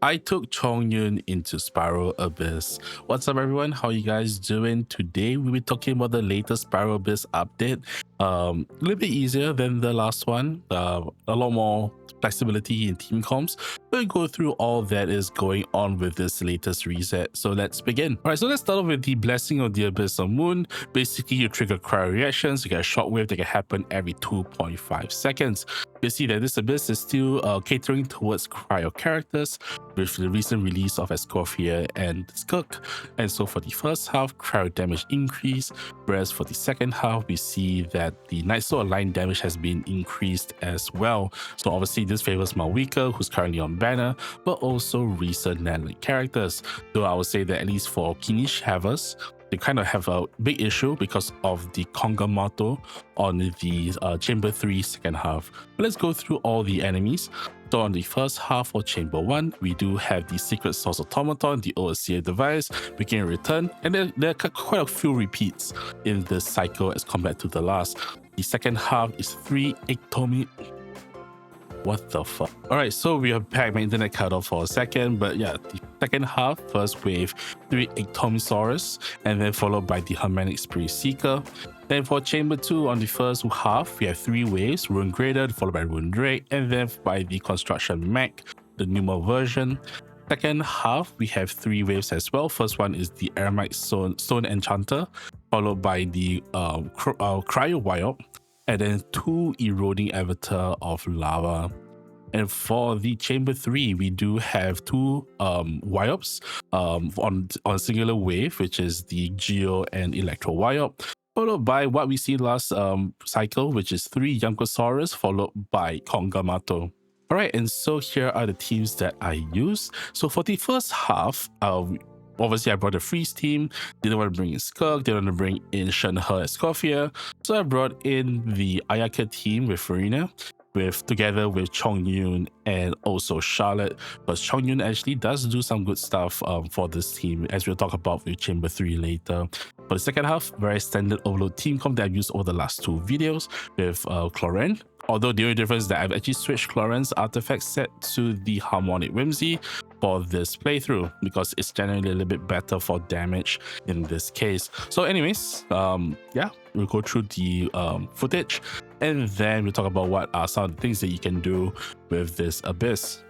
I took Chongyun into Spiral Abyss. What's up, everyone? How you guys doing? Today we'll be talking about the latest Spiral Abyss update. A little bit easier than the last one. A lot more flexibility in team comps. We'll go through all that is going on with this latest reset. So let's begin. All right, so let's start off with the Blessing of the Abyssal Moon. Basically, you trigger cryo reactions. You get a shockwave that can happen every 2.5 seconds. You see that this abyss is still catering towards cryo characters with the recent release of Escoffier and Skirk. And so for the first half, cryo damage increased, whereas for the second half, we see that the Night Soul Aligned damage has been increased as well. So obviously this favors mavuika, who's currently on banner, but also recent Netland characters. Though I would say that at least for Kinish Havers, they kind of have a big issue because of the Kongamato on the Chamber 3 second half. But let's go through all the enemies. So on the first half for Chamber 1, we do have the Secret Source Automaton, the Overseer device, making a return, and there are quite a few repeats in this cycle as compared to the last. The second half is 3 Ectomy. What the fuck? Alright, so we have packed my internet cut off for a second, but yeah, the second half, first wave, 3 Ectomisaurus, and then followed by the Hermetic Spirit Seeker. Then for Chamber 2, on the first half, we have 3 waves, Rune Grader, followed by Rune Drake, and then by the Construction Mech, the Pneumo version. Second half, we have 3 waves as well. First one is the Aramite Stone Enchanter, followed by the Cryo Wild, and then 2 Eroding Avatar of Lava. And for the Chamber 3, we do have 2 Wyops on a singular wave, which is the Geo and Electro Wyop, followed by what we see last cycle, which is 3 Yunkosaurus, followed by Kongamato. Alright, and so here are the teams that I use. So for the first half, obviously I brought a freeze team, didn't want to bring in Skirk, didn't want to bring in Shenhe Escoffier, so I brought in the Ayaka team with Farina, together with Chongyun and also Charlotte, because Chongyun actually does do some good stuff for this team, as we'll talk about with Chamber 3 later. For the second half, very standard overload team comp that I've used over the last 2 videos with Cloren. Although the only difference is that I've actually switched Cloren's artifact set to the Harmonic Whimsy for this playthrough, because it's generally a little bit better for damage in this case. So anyways, yeah, we'll go through the footage, and then we'll talk about what are some of the things that you can do with this abyss.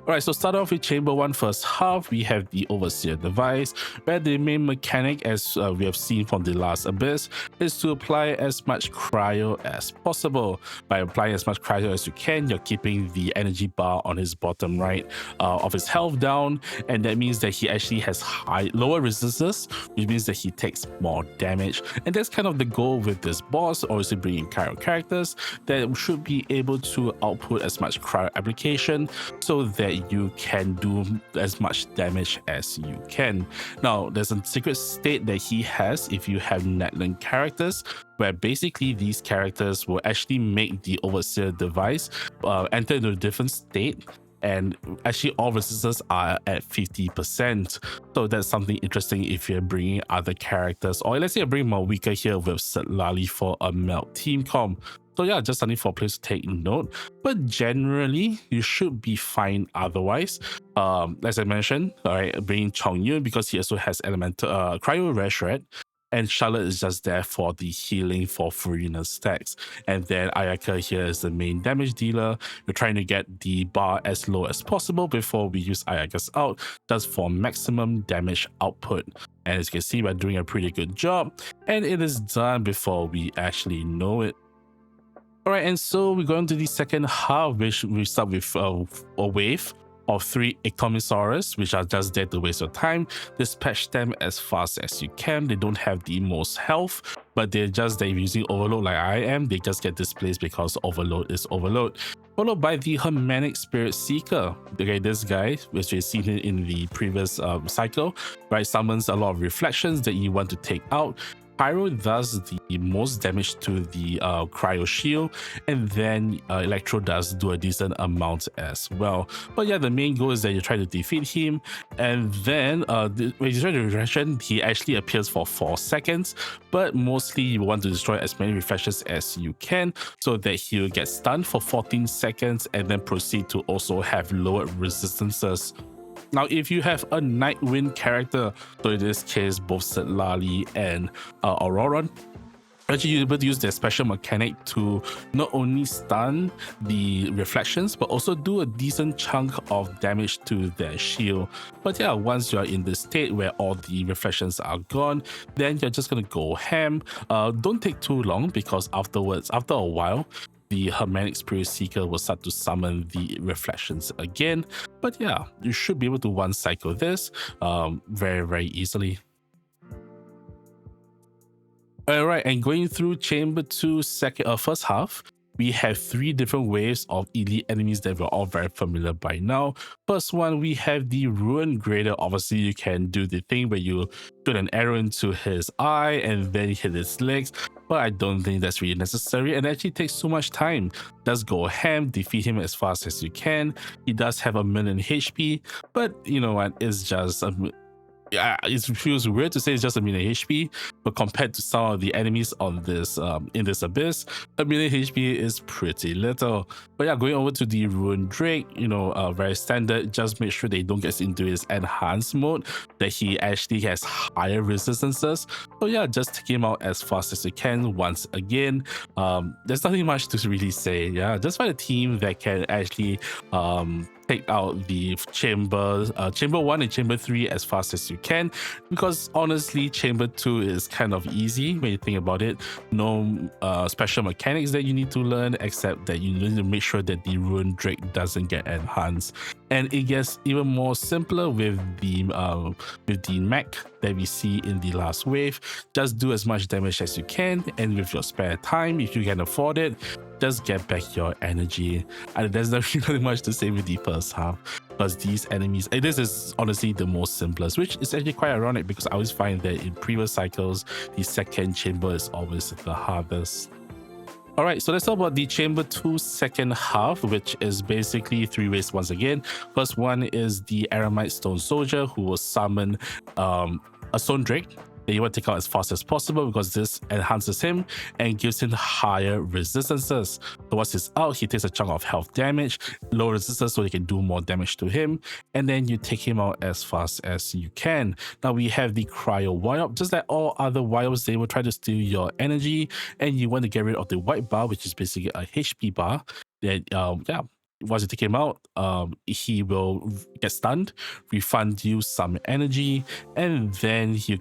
Alright, so start off with Chamber 1 first half, we have the Overseer device, where the main mechanic, as we have seen from the last Abyss, is to apply as much cryo as possible. By applying as much cryo as you can, you're keeping the energy bar on his bottom right of his health down, and that means that he actually has lower resistances, which means that he takes more damage. And that's kind of the goal with this boss, obviously bringing cryo characters that should be able to output as much cryo application so that you can do as much damage as you can. Now, there's a secret state that he has if you have Netland characters, where basically these characters will actually make the Overseer device enter into a different state, and actually all resistors are at 50%. So that's something interesting if you're bringing other characters, or let's say I bring mavuika here with Setlali for a melt team comp. So yeah, just something for players to take note. But generally, you should be fine otherwise. As I mentioned, all right, bringing Chongyun because he also has elemental cryo rare shred. And Charlotte is just there for the healing for Farina's stacks. And then Ayaka here is the main damage dealer. We're trying to get the bar as low as possible before we use Ayaka's out, just for maximum damage output. And as you can see, we're doing a pretty good job. And it is done before we actually know it. Alright, and so we go into the second half, which we start with a wave of 3 Ectomisaurus, which are just there to waste your time. Dispatch them as fast as you can. They don't have the most health, but they're just there using Overload like I am. They just get displaced because Overload is Overload. Followed by the Hermetic Spirit Seeker. Okay, this guy, which we've seen in the previous cycle, right, summons a lot of reflections that you want to take out. Pyro does the most damage to the cryo shield, and then Electro does do a decent amount as well. But yeah, the main goal is that you try to defeat him, and then when you try to reflection, he actually appears for 4 seconds, but mostly you want to destroy as many reflections as you can so that he will get stunned for 14 seconds and then proceed to also have lowered resistances. Now, if you have a Nightwind character, so in this case, both Sitlali and Auroron, actually you're able to use their special mechanic to not only stun the reflections but also do a decent chunk of damage to their shield. But yeah, once you're in the state where all the reflections are gone, then you're just gonna go ham. Don't take too long, because afterwards, after a while, the Hermetic Spirit Seeker will start to summon the reflections again. But yeah, you should be able to one cycle this very, very easily. All right, and going through Chamber 2 first half, we have 3 different waves of elite enemies that we're all very familiar by now. First one, we have the Ruin Grader. Obviously, you can do the thing where you shoot an arrow into his eye and then hit his legs, but I don't think that's really necessary, and it actually takes so much time. Just go ham, defeat him as fast as you can. He does have a million HP, but you know what, it's just it feels weird to say it's just a million HP, but compared to some of the enemies on this in this abyss, a million HP is pretty little. But yeah, going over to the Ruin Drake, you know, very standard. Just make sure they don't get into his enhanced mode, that he actually has higher resistances. So yeah, just take him out as fast as you can. Once again, there's nothing much to really say. Yeah, just find a team that can actually take out the chamber 1 and chamber 3 as fast as you can, because honestly chamber 2 is kind of easy when you think about it. No special mechanics that you need to learn, except that you need to make sure that the Ruin Drake doesn't get enhanced, and it gets even more simpler with the mech that we see in the last wave. Just do as much damage as you can, and with your spare time, if you can afford it, just get back your energy. And there's not really much to say with the first half, because these enemies, and this is honestly the most simplest, which is actually quite ironic, because I always find that in previous cycles, the second chamber is always the hardest. All right, so let's talk about the Chamber 2 second half, which is basically 3 ways once again. First one is the Aramite Stone Soldier, who will summon a Stone Drake that you want to take out as fast as possible, because this enhances him and gives him higher resistances. So once he's out, he takes a chunk of health damage, low resistance, so you can do more damage to him, and then you take him out as fast as you can. Now we have the Cryo Wild. Just like all other wilds, they will try to steal your energy, and you want to get rid of the white bar, which is basically a HP bar. That once you take him out, he will get stunned, refund you some energy, and then you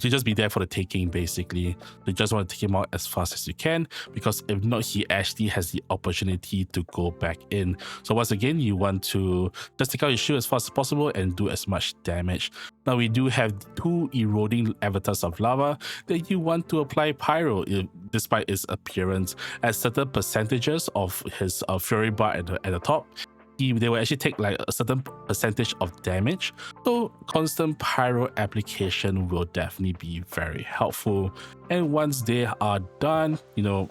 just be there for the taking. Basically, you just want to take him out as fast as you can, because if not, he actually has the opportunity to go back in. So once again, you want to just take out your shield as fast as possible and do as much damage. Now we do have 2 eroding avatars of lava that you want to apply pyro, despite its appearance, at certain percentages of his fury bar at the top. They will actually take like a certain percentage of damage, so constant pyro application will definitely be very helpful. And once they are done, you know,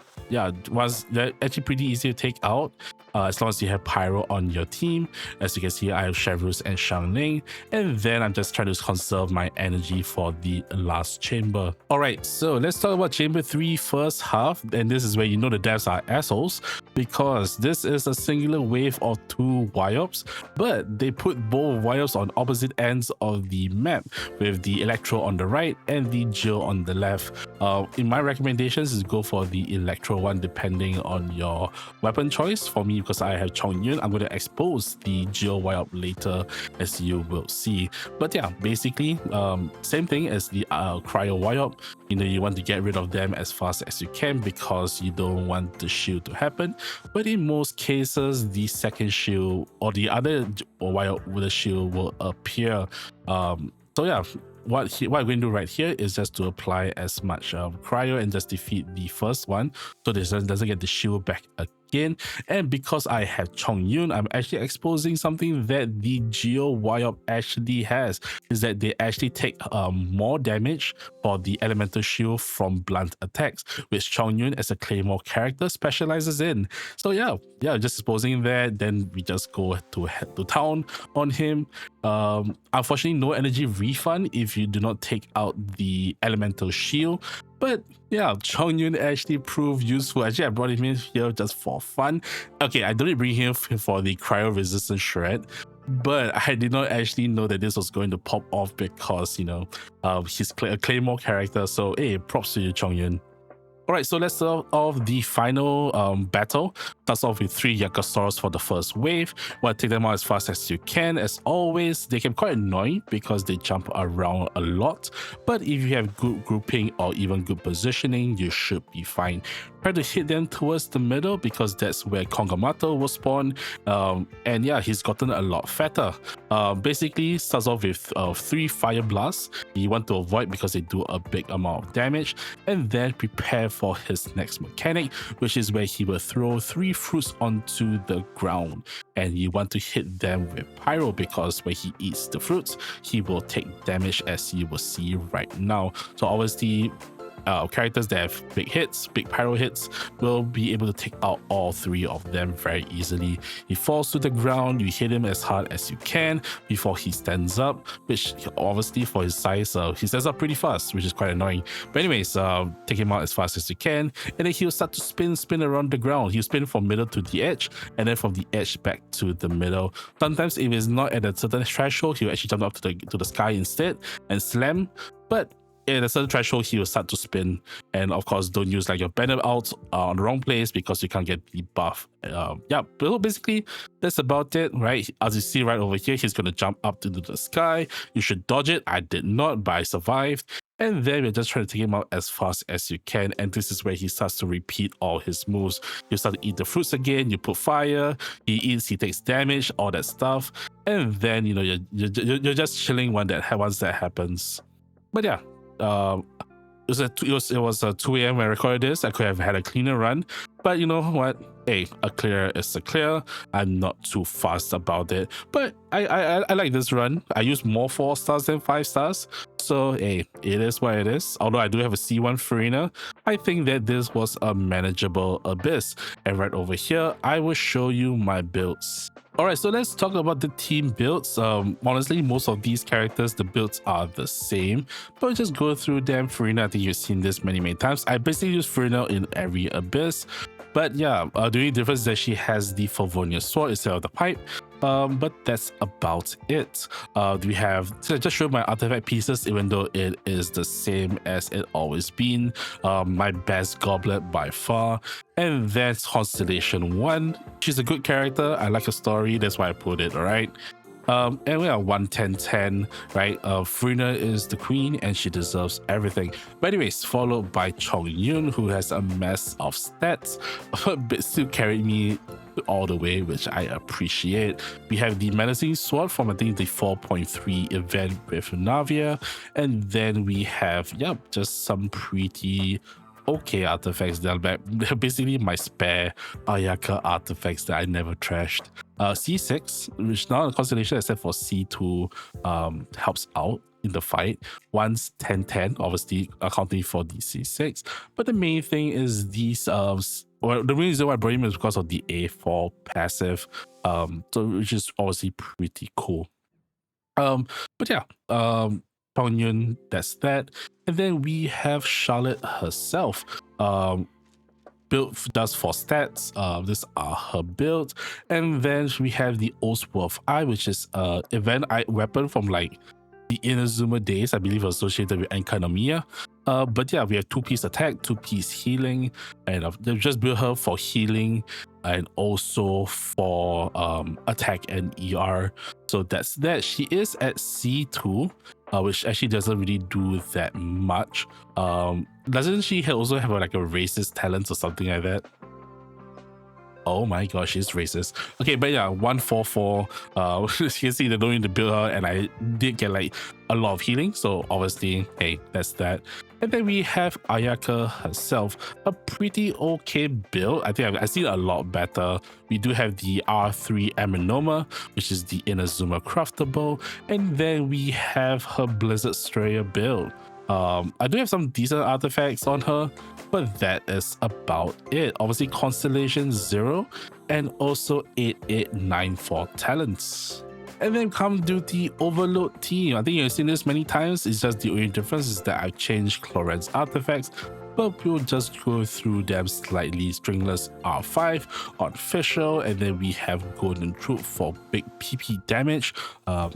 once they're actually pretty easy to take out, as long as you have pyro on your team. As you can see, I have chevreuse and Xiangling, and then I'm just trying to conserve my energy for the last chamber. All right, so let's talk about chamber 3 first half, and this is where you know the devs are assholes, because this is a singular wave of 2 Wyops, but they put both Wyops on opposite ends of the map, with the Electro on the right and the Jill on the left. In my recommendations is go for the Electro one, depending on your weapon choice. For me, because I have Chongyun, I'm going to expose the Jill Wyop later, as you will see. But yeah, basically, same thing as the Cryo Wyop. You know, you want to get rid of them as fast as you can, because you don't want the shield to happen. But in most cases, the second shield or the other Wyop with a shield will appear. So yeah, what I'm going to do right here is just to apply as much cryo and just defeat the first one, so this doesn't get the shield back again. And because I have Chongyun, I'm actually exposing something that the Geo Wyop actually has, is that they actually take more damage for the elemental shield from blunt attacks, which Chongyun as a Claymore character specializes in. So yeah, just exposing that, then we just go to head to town on him. Unfortunately, no energy refund if you do not take out the elemental shield. But yeah, Chongyun actually proved useful. Actually, I brought him in here just for fun. Okay, I don't bring him for the cryo resistant shred, but I did not actually know that this was going to pop off because, he's a Claymore character. So, hey, props to you, Chongyun. All right, so let's start off the final battle. Starts off with 3 Yakusaurs for the first wave. Want to take them out as fast as you can. As always, they can be quite annoying because they jump around a lot. But if you have good grouping or even good positioning, you should be fine. Try to hit them towards the middle because that's where Kongamato will spawn. And yeah, he's gotten a lot fatter. Basically, starts off with 3 Fire Blasts. You want to avoid because they do a big amount of damage. And then prepare for his next mechanic, which is where he will throw 3 fruits onto the ground, and you want to hit them with pyro because when he eats the fruits, he will take damage, as you will see right now. So obviously, characters that have big hits, big pyro hits, will be able to take out all 3 of them very easily. He falls to the ground, you hit him as hard as you can before he stands up, which obviously for his size, he stands up pretty fast, which is quite annoying. But anyways, take him out as fast as you can, and then he'll start to spin around the ground. He'll spin from middle to the edge, and then from the edge back to the middle. Sometimes if it's not at a certain threshold, he'll actually jump up to the sky instead and slam. But at a certain threshold, he will start to spin. And of course, don't use like your banner out on the wrong place because you can't get the buff. Yeah, but basically that's about it, right? As you see right over here, he's going to jump up into the sky. You should dodge it. I did not, but I survived. And then we're just trying to take him out as fast as you can. And this is where he starts to repeat all his moves. You start to eat the fruits again. You put fire. He eats. He takes damage. All that stuff. And then you're just chilling once that happens. But yeah. It was 2 a.m. when I recorded this. I could have had a cleaner run, but you know what? Hey, a clear is a clear. I'm not too fast about it, but I like this run. I use more 4 stars than 5 stars, so hey, it is what it is. Although I do have a C1 Farina, I think that this was a manageable abyss. And right over here, I will show you my builds. Alright, so let's talk about the team builds. Honestly, most of these characters, the builds are the same, but just go through them. Farina, I think you've seen this many times. I basically use Farina in every abyss. But yeah, the only difference is that she has the Favonius sword instead of the pipe. But that's about it. We have, so I just showed my artifact pieces, even though it is the same as it always been. My best goblet by far. And that's Constellation 1. She's a good character. I like her story. That's why I put it, alright? And we are 1-10-10, right? Farina is the queen and she deserves everything. But anyways, followed by Chongyun, who has a mess of stats, but still carried me all the way, which I appreciate. We have the Menacing Sword from I think the 4.3 event with Navia. And then we have, just some pretty okay artifacts that are back. Basically my spare Ayaka artifacts that I never trashed. C6, which is not a constellation except for C2, helps out in the fight. Once 10-10, obviously accounting for the C6. But the main thing is these well, the reason why I brought him is because of the A4 passive, so which is obviously pretty cool. But yeah, Chongyun, that's that. And then we have Charlotte herself. Build does for stats. These are her build. And then we have the Oathworth Eye, which is event weapon from like the Inazuma days, I believe associated with Enkanomiya. But yeah, we have 2-piece attack, 2-piece healing, and they just build her for healing and also for attack and ER. So that's that. She is at C2, which actually doesn't really do that much. Doesn't she also have like a racist talent or something like that? Oh my gosh, she's racist. Okay, but yeah, 144. You can see they don't need to build her, and I did get like a lot of healing. So obviously, hey, that's that. And then we have Ayaka herself, a pretty okay build. I think I've seen a lot better. We do have the R3 Aminoma, which is the Inazuma craftable, and then we have her Blizzard Strayer build. I do have some decent artifacts on her, but that is about it. Obviously, Constellation 0 and also 8894 talents. And then come to the Overload team. I think you've seen this many times. It's just the only difference is that I've changed Chlorant's artifacts. but we'll just go through them slightly. Stringless R5 on Fischl, and then we have Golden Troop for big PP damage.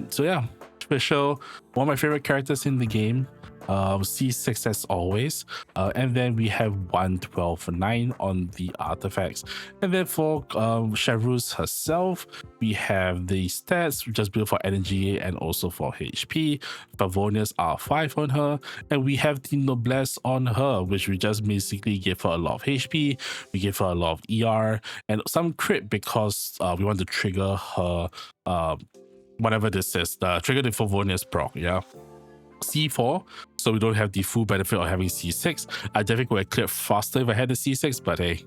So yeah, Fischl, one of my favorite characters in the game. C6 as always, and then we have 112.9 on the artifacts, and then for chevreuse herself, we have the stats just built for energy and also for HP. Favonius R5 on her, and we have the noblesse on her, which we just basically give her a lot of HP, we give her a lot of ER and some crit because we want to trigger her whatever this is, trigger the Favonius proc. Yeah, C4, so we don't have the full benefit of having C6. I definitely would have cleared faster if I had the C6, but hey.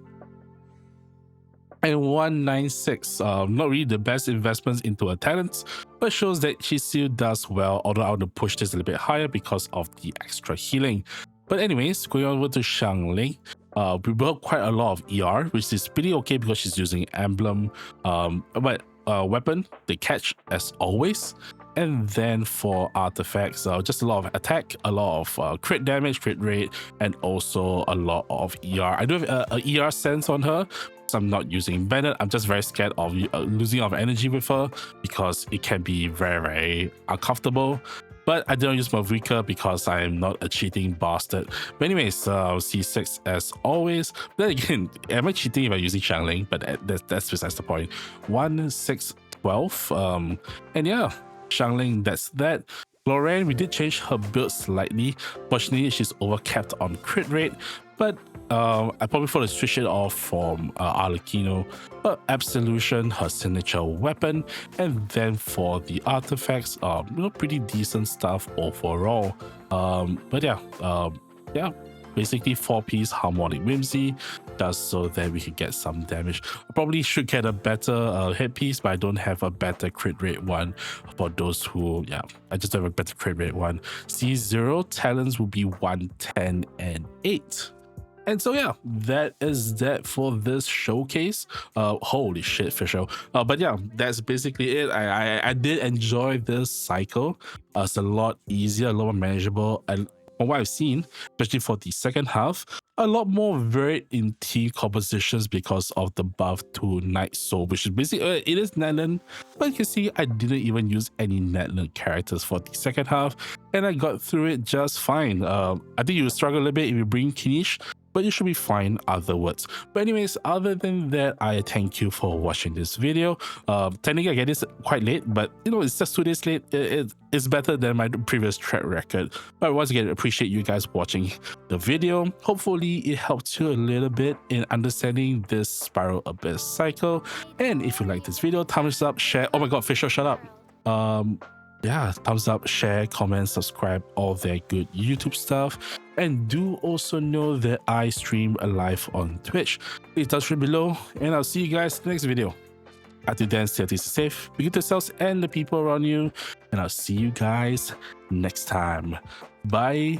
And 196, not really the best investments into her talents, but shows that she still does well, although I want to push this a little bit higher because of the extra healing. But anyways, going over to Xiangling, we built quite a lot of ER, which is pretty okay because she's using emblem, but weapon, the catch as always. And then for artifacts, just a lot of attack, a lot of crit damage, crit rate, and also a lot of ER. I do have a ER sense on her, so I'm not using Bennett. I'm just very scared of losing of energy with her because it can be very, very uncomfortable. But I don't use mavuika because I am not a cheating bastard. But anyways, C6 as always. Then again, am I cheating if I'm using Xiangling? But that's besides the point. 1, 6, 12. And yeah, Xiangling, that's that. Lorraine, we did change her build slightly. Fortunately, she's overcapped on crit rate, but I probably thought to switch it off from Arlecchino. But Absolution, her signature weapon, and then for the artifacts, pretty decent stuff overall. But yeah, basically 4-piece Harmonic Whimsy, just so that we can get some damage. I probably should get a better headpiece, but I don't have a better crit rate one for those who, I just have a better crit rate one. C0 talents will be 110 and 8. And so yeah, that is that for this showcase. Holy shit, Fischl. But yeah, that's basically it. I did enjoy this cycle. It's a lot easier, a lot more manageable, and from what I've seen, especially for the second half, a lot more varied in team compositions because of the buff to Night Soul, which is basically, it is Netland, but you can see I didn't even use any Netland characters for the second half, and I got through it just fine. I think you will struggle a little bit if you bring Kinish, but you should be fine otherwise. But anyways, other than that, I thank you for watching this video. Technically I get this quite late, but it's just 2 days late. It's better than my previous track record. But once again, I appreciate you guys watching the video. Hopefully it helped you a little bit in understanding this Spiral Abyss cycle. And if you like this video, thumbs up, share. Oh my god, Fischl, shut up. Yeah, thumbs up, share, comment, subscribe, all that good YouTube stuff. And do also know that I stream live on Twitch. Please touch it below, and I'll see you guys in the next video. Until then, stay safe, be good to yourselves and the people around you, and I'll see you guys next time. Bye.